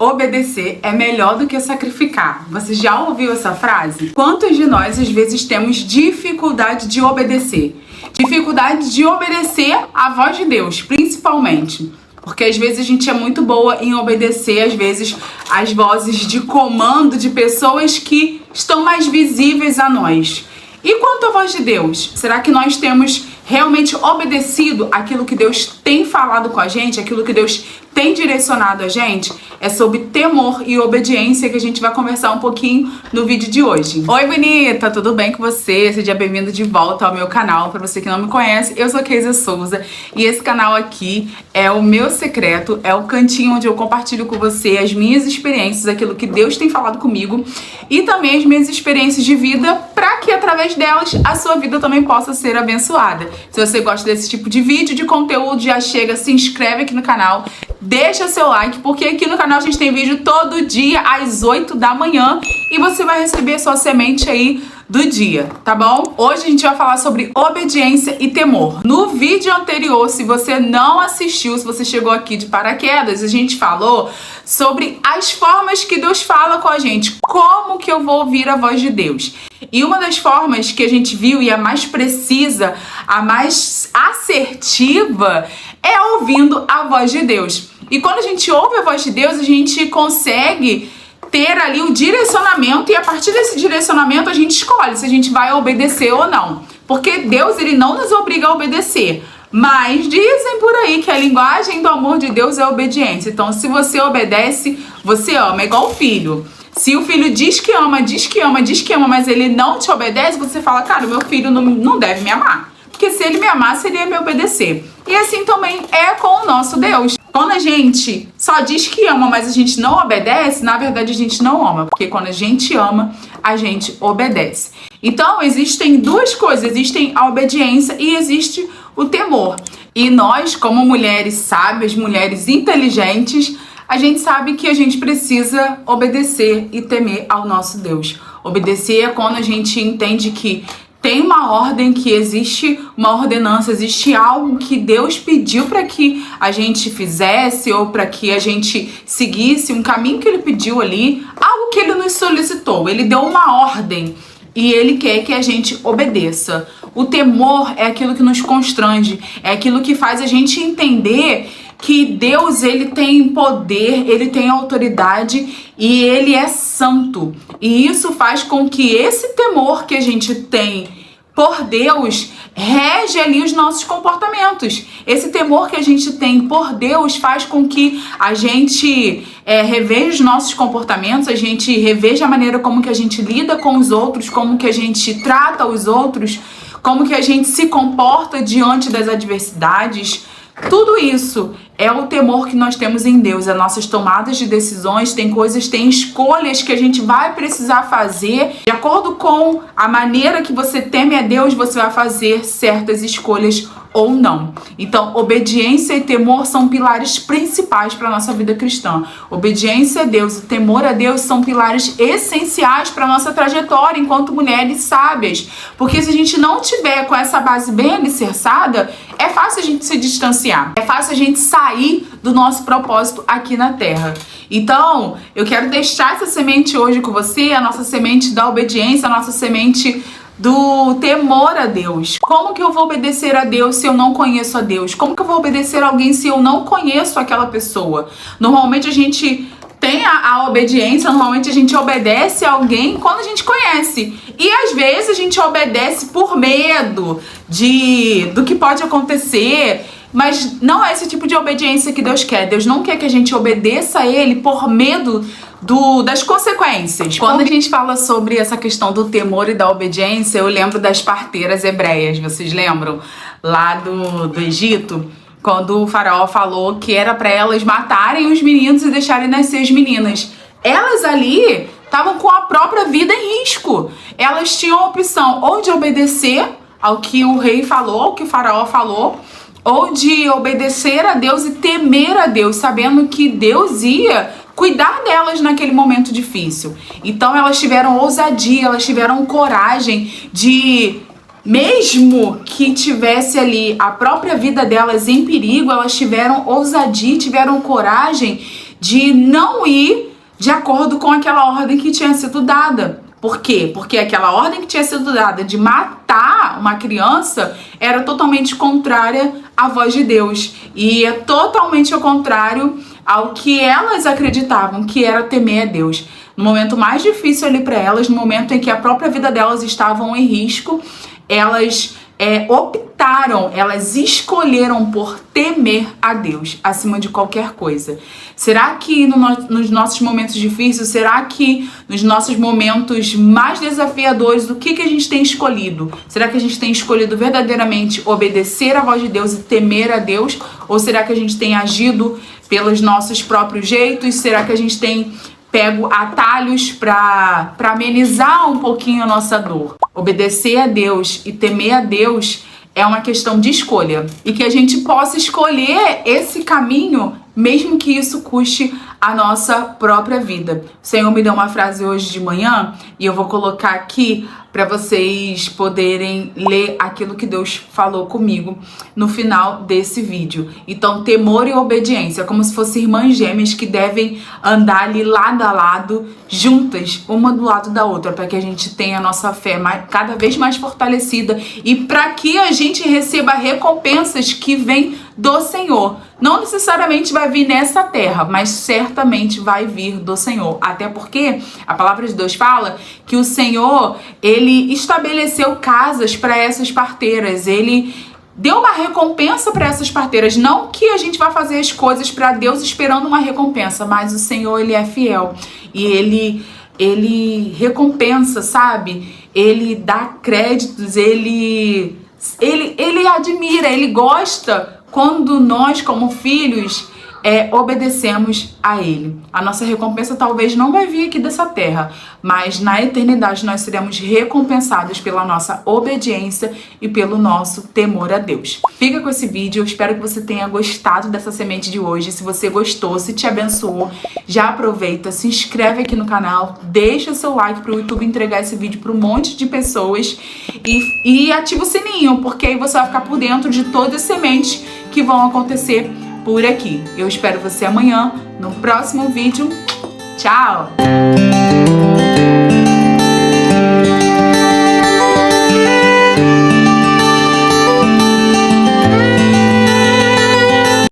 Obedecer é melhor do que sacrificar. Você já ouviu essa frase? Quantos de nós às vezes temos dificuldade de obedecer? Dificuldade de obedecer à voz de Deus, principalmente. Porque às vezes a gente é muito boa em obedecer, às vezes, às vozes de comando de pessoas que estão mais visíveis a nós. E quanto à voz de Deus? Será que nós temos realmente obedecido aquilo que Deus tem falado com a gente, aquilo que Deus tem direcionado a gente? É sobre temor e obediência que a gente vai conversar um pouquinho no vídeo de hoje. Oi, bonita! Tudo bem com você? Seja bem-vindo de volta ao meu canal. Para você que não me conhece, eu sou Keisa Souza e esse canal aqui é o meu secreto, é o cantinho onde eu compartilho com você as minhas experiências, aquilo que Deus tem falado comigo e também as minhas experiências de vida, para que através delas a sua vida também possa ser abençoada. Se você gosta desse tipo de vídeo, de conteúdo, já chega, se inscreve aqui no canal, deixa seu like, porque aqui no canal a gente tem vídeo todo dia às 8 da manhã e você vai receber sua semente aí do dia, tá bom? Hoje a gente vai falar sobre obediência e temor. No vídeo anterior, se você não assistiu, se você chegou aqui de paraquedas, a gente falou sobre as formas que Deus fala com a gente, como que eu vou ouvir a voz de Deus. E uma das formas que a gente viu, e a mais precisa, a mais assertiva, é ouvindo a voz de Deus. E quando a gente ouve a voz de Deus, a gente consegue ter ali o direcionamento, e a partir desse direcionamento a gente escolhe se a gente vai obedecer ou não. Porque Deus, ele não nos obriga a obedecer, mas dizem por aí que a linguagem do amor de Deus é a obediência. Então, se você obedece, você ama, é igual o filho. Se o filho diz que ama, mas ele não te obedece, você fala, cara, meu filho não deve me amar. Porque se ele me amasse, ele ia me obedecer. E assim também é com o nosso Deus. Quando a gente só diz que ama, mas a gente não obedece, na verdade a gente não ama. Porque quando a gente ama, a gente obedece. Então, existem duas coisas. Existem a obediência e existe o temor. E nós, como mulheres sábias, mulheres inteligentes, a gente sabe que a gente precisa obedecer e temer ao nosso Deus. Obedecer é quando a gente entende que tem uma ordem, que existe uma ordenança, existe algo que Deus pediu para que a gente fizesse ou para que a gente seguisse, um caminho que Ele pediu ali, algo que Ele nos solicitou. Ele deu uma ordem e Ele quer que a gente obedeça. O temor é aquilo que nos constrange, é aquilo que faz a gente entender que Deus, ele tem poder, ele tem autoridade e ele é santo. E isso faz com que esse temor que a gente tem por Deus rege ali os nossos comportamentos. Esse temor que a gente tem por Deus faz com que a gente reveja os nossos comportamentos, a gente reveja a maneira como que a gente lida com os outros, como que a gente trata os outros, como que a gente se comporta diante das adversidades. Tudo isso é o temor que nós temos em Deus, as nossas tomadas de decisões, tem escolhas que a gente vai precisar fazer. De acordo com a maneira que você teme a Deus, você vai fazer certas escolhas ou não. Então, obediência e temor são pilares principais para a nossa vida cristã. Obediência a Deus e temor a Deus são pilares essenciais para a nossa trajetória enquanto mulheres sábias. Porque se a gente não tiver com essa base bem alicerçada, é fácil a gente se distanciar. É fácil a gente sair do nosso propósito aqui na Terra. Então, eu quero deixar essa semente hoje com você, a nossa semente da obediência, a nossa semente do temor a Deus. Como que eu vou obedecer a Deus se eu não conheço a Deus? Como que eu vou obedecer a alguém se eu não conheço aquela pessoa? Normalmente a gente tem a obediência, normalmente a gente obedece a alguém quando a gente conhece. E às vezes a gente obedece por medo do que pode acontecer. Mas não é esse tipo de obediência que Deus quer. Deus não quer que a gente obedeça a Ele por medo das consequências. Quando a gente fala sobre essa questão do temor e da obediência, eu lembro das parteiras hebreias. Vocês lembram? Lá do Egito, quando o faraó falou que era para elas matarem os meninos e deixarem nascer as meninas. Elas ali estavam com a própria vida em risco. Elas tinham a opção ou de obedecer ao que o rei falou, ao que o faraó falou, ou de obedecer a Deus e temer a Deus, sabendo que Deus ia cuidar delas naquele momento difícil. Então elas tiveram ousadia, elas tiveram coragem de, mesmo que tivesse ali a própria vida delas em perigo, elas tiveram ousadia, tiveram coragem de não ir de acordo com aquela ordem que tinha sido dada. Por quê? Porque aquela ordem que tinha sido dada de matar uma criança era totalmente contrária à voz de Deus. E é totalmente ao contrário ao que elas acreditavam, que era temer a Deus. No momento mais difícil ali para elas, no momento em que a própria vida delas estavam em risco, elas optaram, elas escolheram por temer a Deus acima de qualquer coisa. Será que nos nossos momentos difíceis, será que nos nossos momentos mais desafiadores, o que a gente tem escolhido? Será que a gente tem escolhido verdadeiramente obedecer à voz de Deus e temer a Deus? Ou será que a gente tem agido pelos nossos próprios jeitos? Será que a gente tem pego atalhos para amenizar um pouquinho a nossa dor? Obedecer a Deus e temer a Deus é uma questão de escolha. E que a gente possa escolher esse caminho, mesmo que isso custe a nossa própria vida. O Senhor me deu uma frase hoje de manhã e eu vou colocar aqui para vocês poderem ler aquilo que Deus falou comigo no final desse vídeo. Então, temor e obediência, como se fossem irmãs gêmeas que devem andar ali lado a lado, juntas, uma do lado da outra, para que a gente tenha a nossa fé cada vez mais fortalecida e para que a gente receba recompensas que vêm do Senhor. Não necessariamente vai vir nessa terra, mas certamente vai vir do Senhor. Até porque a palavra de Deus fala que o Senhor, ele estabeleceu casas para essas parteiras. Ele deu uma recompensa para essas parteiras. Não que a gente vai fazer as coisas para Deus esperando uma recompensa, mas o Senhor, ele é fiel. E ele recompensa, sabe? Ele dá créditos, ele admira, ele gosta quando nós, como filhos, obedecemos a Ele. A nossa recompensa talvez não vai vir aqui dessa terra, mas na eternidade nós seremos recompensados pela nossa obediência e pelo nosso temor a Deus. Fica com esse vídeo, eu espero que você tenha gostado dessa semente de hoje. Se você gostou, se te abençoou, já aproveita, se inscreve aqui no canal, deixa seu like para o YouTube entregar esse vídeo para um monte de pessoas e ativa o sininho, porque aí você vai ficar por dentro de todas as sementes que vão acontecer por aqui. Eu espero você amanhã no próximo vídeo. Tchau!